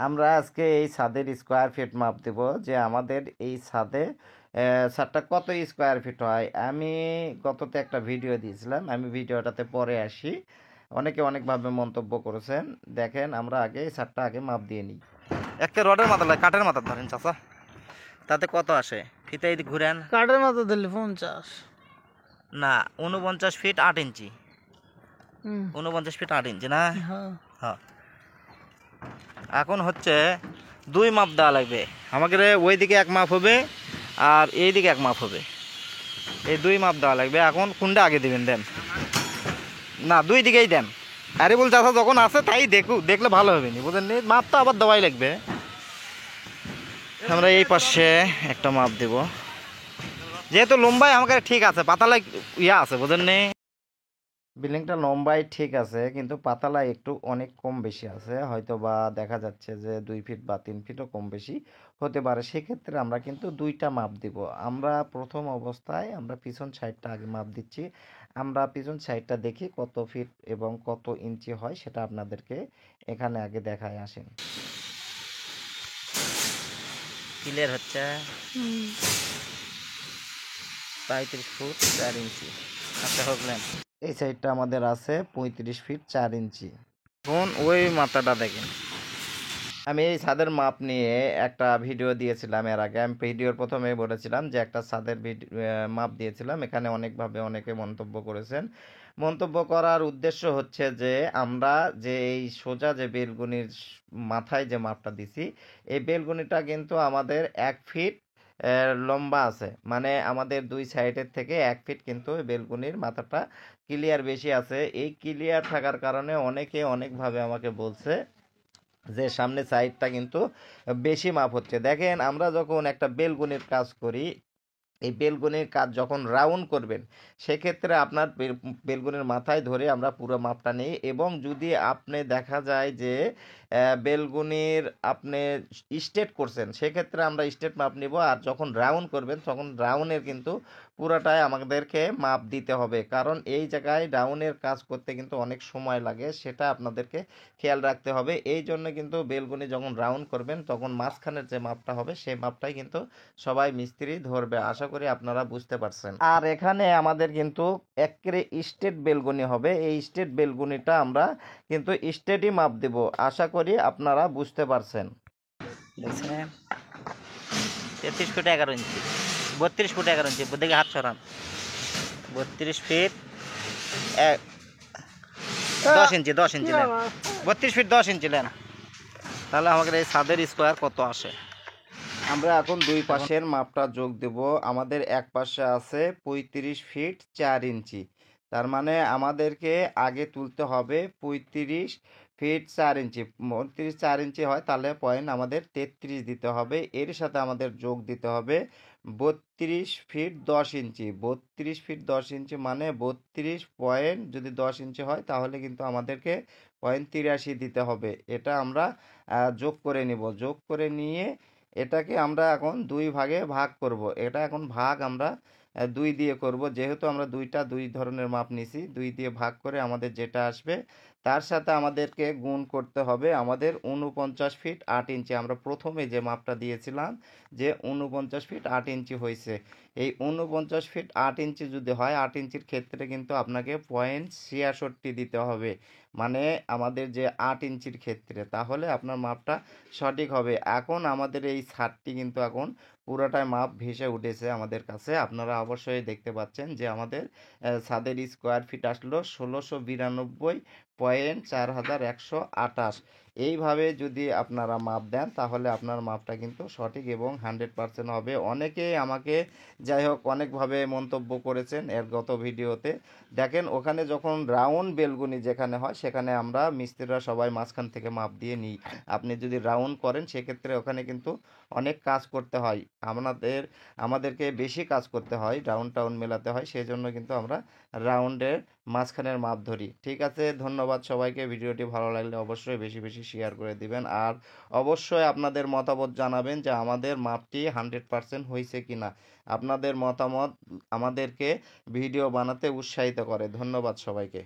আমরা আজকে এই ছাদের স্কোয়ার ফিট মাপ দেব যে আমাদের এই ছাদে ছাদটা কত স্কোয়ার ফিট হয়। আমি গততে একটা ভিডিও দিয়েছিলাম, আমি ভিডিওটাতে পরে আসি। অনেকে অনেকভাবে মন্তব্য করেছেন। দেখেন আমরা আগে এই ছাদটা আগে মাপ দিয়ে নিই। একটা রডের মাথা লাগে, কাঠের মাথা ধরেন চাচা, তাতে কত আসে? ফিতে এই ঘুরেন। কাঠের মাথা দিলে 50 না, 49 ফিট 8 ইঞ্চি। 49 ফিট 8 ইঞ্চি না? হ্যাঁ। হ্যাঁ। এখন হচ্ছে দুই মাপ দেওয়া লাগবে আমাকে। ওই দিকে এক মাপ হবে আর এই দিকে এক মাপ হবে, এই দুই মাপ দেওয়া লাগবে। এখন কোনটা আগে দিবেন দেন? না, দুই দিকেই দেন। আরে বল চাষা যখন আছে তাই দেখলে ভালো হবে নি, বুঝলেন নি? মাপ তো আবার দেওয়াই লাগবে। আমরা এই পাশে একটা মাপ দেব, যেহেতু লম্বাই আমাকে ঠিক আছে, পাতালায় ইয়া আছে, বুঝলেন নি? বিল্ডিংটা লম্বাই ঠিক আছে, কিন্তু পাতালা একটু অনেক কম বেশি আছে, হয়তো বা দেখা যাচ্ছে যে 2 ফিট বা 3 ফিটও কম বেশি হতে পারে। সেক্ষেত্রে আমরা কিন্তু দুইটা মাপ দিব। আমরা প্রথম অবস্থায় আমরা পিছন সাইডটা আগে মাপ দিচ্ছি। আমরা পিছন সাইডটা দেখি কত ফিট এবং কত ইঞ্চি হয় সেটা আপনাদেরকে এখানে আগে দেখায়। আসেন, ক্লিয়ার হচ্ছে? 35 ফুট 4 ইঞ্চি। আচ্ছা, হোকলেন। এই সাইডটা আমাদের আছে 35 ফিট 4 ইঞ্চি। এখন ওই মাথাটা দেখেন। আমি এই ছাদের মাপ নিয়ে একটা ভিডিও দিয়েছিলাম এর আগে। আমি ভিডিওর প্রথমে বলেছিলাম যে একটা ছাদের মাপ দিয়েছিলাম। এখানে অনেকভাবে অনেকে মন্তব্য করেছেন। মন্তব্য করার উদ্দেশ্য হচ্ছে যে আমরা যে এই সোজা যে বেলগুনির মাথায় যে মাপটা দিছি, এই বেলগুনিটা কিন্তু আমাদের 1 ফিট লম্বা আছে। মানে আমাদের দুই সাইডের থেকে 1 ফিট কিন্তু বেলগুনির মাথাটা ক্লিয়ার বেশি আছে। এই ক্লিয়ার থাকার কারণে অনেকে অনেকভাবে আমাকে বলছে যে সামনে সাইডটা কিন্তু বেশি মাপ হচ্ছে। দেখেন, আমরা যখন একটা বেলগুনির কাজ করি, এই বেলগুনির কাজ যখন রাউন্ড করবেন, সেক্ষেত্রে আপনার বেলগুনির মাথায় ধরে আমরা পুরো মাপটা নিই। এবং যদি আপনি দেখা যায় যে বেলগুনির আপনি স্ট্রেট করছেন, সেক্ষেত্রে আমরা স্ট্রেট মাপ নিব। আর যখন রাউন্ড করবেন তখন রাউন্ডের কিন্তু পুরাটাই আমাদেরকে মাপ দিতে হবে, কারণ এই জায়গায় রাউন্ডের কাজ করতে কিন্তু অনেক সময় লাগে, সেটা আপনাদেরকে খেয়াল রাখতে হবে। এই জন্য কিন্তু বেলগুনি যখন রাউন্ড করবেন তখন মাঝখানের যে মাপটা হবে সেই মাপটাই কিন্তু সবাই মিস্ত্রি ধরবে। আশা করি আপনারা বুঝতে পারছেন। আর এখানে আমাদের কিন্তু একেবারে স্ট্রেট বেলগুনি হবে। এই স্ট্রেট বেলগুনিটা আমরা কিন্তু স্ট্রেটই মাপ দেব। আশা করি আপনারা বুঝতে পারছেন। দেখছেন, 33 ফুট 11 ইঞ্চি, 32 ফুট 11 ইঞ্চি। দেখে হাত সরান। 32 ফিট 10 ইঞ্চি, 10 ইঞ্চি নেন। 32 ফিট 10 ইঞ্চি নেন। তাহলে আমাদের এই ছাদের স্কোয়ার কত আসে? আমরা এখন দুই পাশের মাপটা যোগ দেব। আমাদের এক পাশে আছে 35 ফিট 4 ইঞ্চি। তার মানে আমাদেরকে আগে তুলতে হবে 35 ফিট 4 ইঞ্চি। 35 4 ইঞ্চি হয়, তাহলে পয়েন্ট আমাদের 33 দিতে হবে। এর সাথে আমাদের যোগ দিতে হবে 32 ফিট 10 ইঞ্চি। 32 ফিট 10 ইঞ্চি মানে 32 পয়েন্ট যদি 10 ইঞ্চি হয়, তাহলে কিন্তু আমাদেরকে পয়েন্ট 83 দিতে হবে। এটা আমরা যোগ করে নিব। যোগ করে নিয়ে এটাকে আমরা এখন দুই ভাগে ভাগ করব। এটা এখন ভাগ আমরা 2 দিয়ে করব, যেহেতু আমরা দুই ধরনের মাপ নিছি। 2 দিয়ে ভাগ করে আমাদের যেটা আসবে তার সাথে আমাদেরকে গুণ করতে হবে আমাদের 49 ফিট 8 ইঞ্চি। আমরা প্রথমে যে মাপটা দিয়েছিলাম যে 49 ফিট 8 ইঞ্চি হয়েছে, এই 49 ফিট 8 ইঞ্চি যদি হয়, 8 ইঞ্চির ক্ষেত্রে কিন্তু আপনাকে পয়েন্ট 66 দিতে হবে। মানে আমাদের যে 8 ইঞ্চির ক্ষেত্রে, তাহলে আপনার মাপটা সঠিক হবে। এখন আমাদের এই ছাদটি কিন্তু এখন পুরোটাই মাপ ভেসে উঠেছে আমাদের কাছে। আপনারা অবশ্যই দেখতে পাচ্ছেন যে আমাদের ছাদের স্কোয়ার ফিট আসলো 1692.4128। এইভাবে যদি আপনারা মাপ দেন তাহলে আপনার মাপটা কিন্তু সঠিক এবং 100% হবে। অনেকেই আমাকে যাই হোক অনেকভাবে মন্তব্য করেছেন এর গত ভিডিওতে। দেখেন, ওখানে যখন রাউন্ড বেলগুনি যেখানে হয় সেখানে আমরা মিস্ত্রিরা সবাই মাঝখান থেকে মাপ দিয়ে নিই। আপনি যদি রাউন্ড করেন সেক্ষেত্রে ওখানে কিন্তু অনেক কাজ করতে হয়, আমাদেরকে বেশি কাজ করতে হয়, রাউন্ড টাউন মেলাতে হয়, সেই জন্য কিন্তু আমরা রাউন্ডের মাঝখানের মাপ ধরি। ঠিক আছে, ধন্যবাদ সবাইকে। ভিডিওটি ভালো লাগলে অবশ্যই বেশি বেশি শেয়ার করে দিবেন। আর অবশ্যই আপনাদের মতামত জানাবেন যে আমাদের মাপটি 100% হয়েছে কিনা। আপনাদের মতামত আমাদেরকে ভিডিও বানাতে উৎসাহিত করে। ধন্যবাদ সবাইকে।